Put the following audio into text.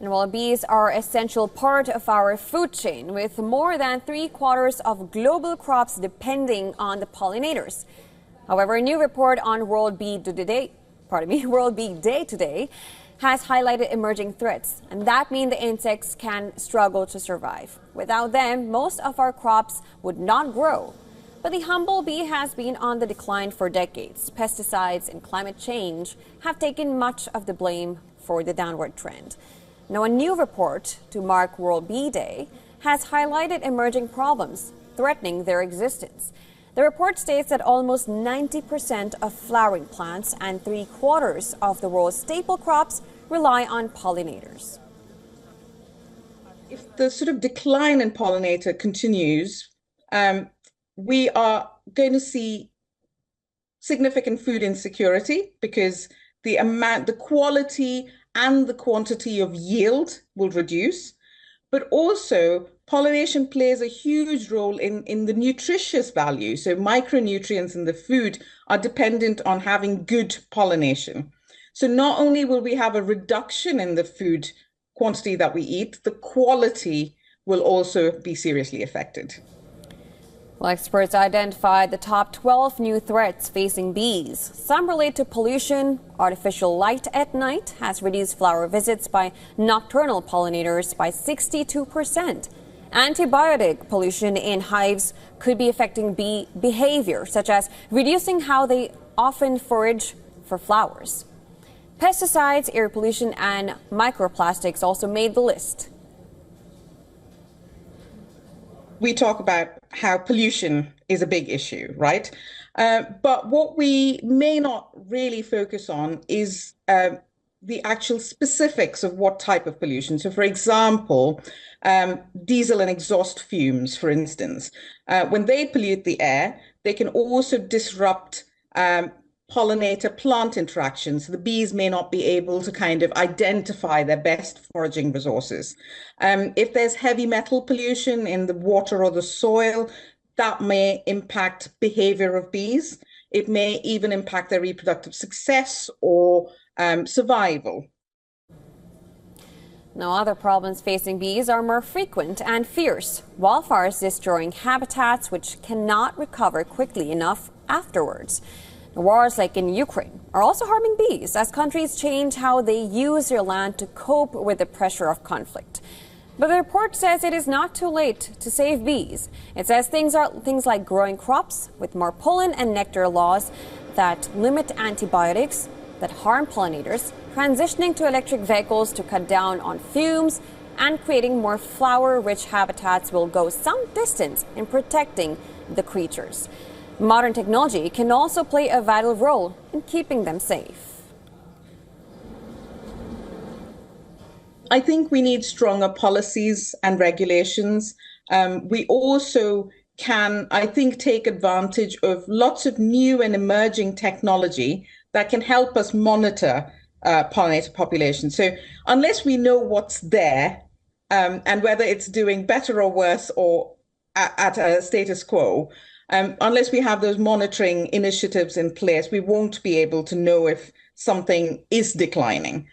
And while bees are an essential part of our food chain, with more than 3/4 of global crops depending on the pollinators. However, a new report on World Bee Day today has highlighted emerging threats, and that means the insects can struggle to survive. Without them, most of our crops would not grow. But the humble bee has been on the decline for decades. Pesticides and climate change have taken much of the blame for the downward trend. Now, a new report to mark World Bee Day has highlighted emerging problems threatening their existence. The report states that almost 90% of flowering plants and 3/4 of the world's staple crops rely on pollinators. If the sort of decline in pollinator continues, we are going to see significant food insecurity because the quality and the quantity of yield will reduce, but also pollination plays a huge role in the nutritious value. So micronutrients in the food are dependent on having good pollination. So not only will we have a reduction in the food quantity that we eat, the quality will also be seriously affected. Well, experts identified the top 12 new threats facing bees. Some relate to pollution. Artificial light at night has reduced flower visits by nocturnal pollinators by 62%. Antibiotic pollution in hives could be affecting bee behavior, such as reducing how they often forage for flowers. Pesticides, air pollution, and microplastics also made the list. We talk about how pollution is a big issue, right? But what we may not really focus on is the actual specifics of what type of pollution. So, for example, diesel and exhaust fumes, for instance, when they pollute the air, they can also disrupt pollinator-plant interactions. The bees may not be able to kind of identify their best foraging resources. If there's heavy metal pollution in the water or the soil, that may impact behavior of bees. It may even impact their reproductive success or survival. Now, other problems facing bees are more frequent and fierce. Wildfires destroying habitats which cannot recover quickly enough afterwards. Wars like in Ukraine are also harming bees as countries change how they use their land to cope with the pressure of conflict. But the report says it is not too late to save bees. It says things like growing crops with more pollen and nectar laws that limit antibiotics that harm pollinators, transitioning to electric vehicles to cut down on fumes, and creating more flower-rich habitats will go some distance in protecting the creatures. Modern technology can also play a vital role in keeping them safe. I think we need stronger policies and regulations. We also can, I think, take advantage of lots of new and emerging technology that can help us monitor pollinator populations. So unless we know what's there and whether it's doing better or worse or at a status quo, unless we have those monitoring initiatives in place, we won't be able to know if something is declining.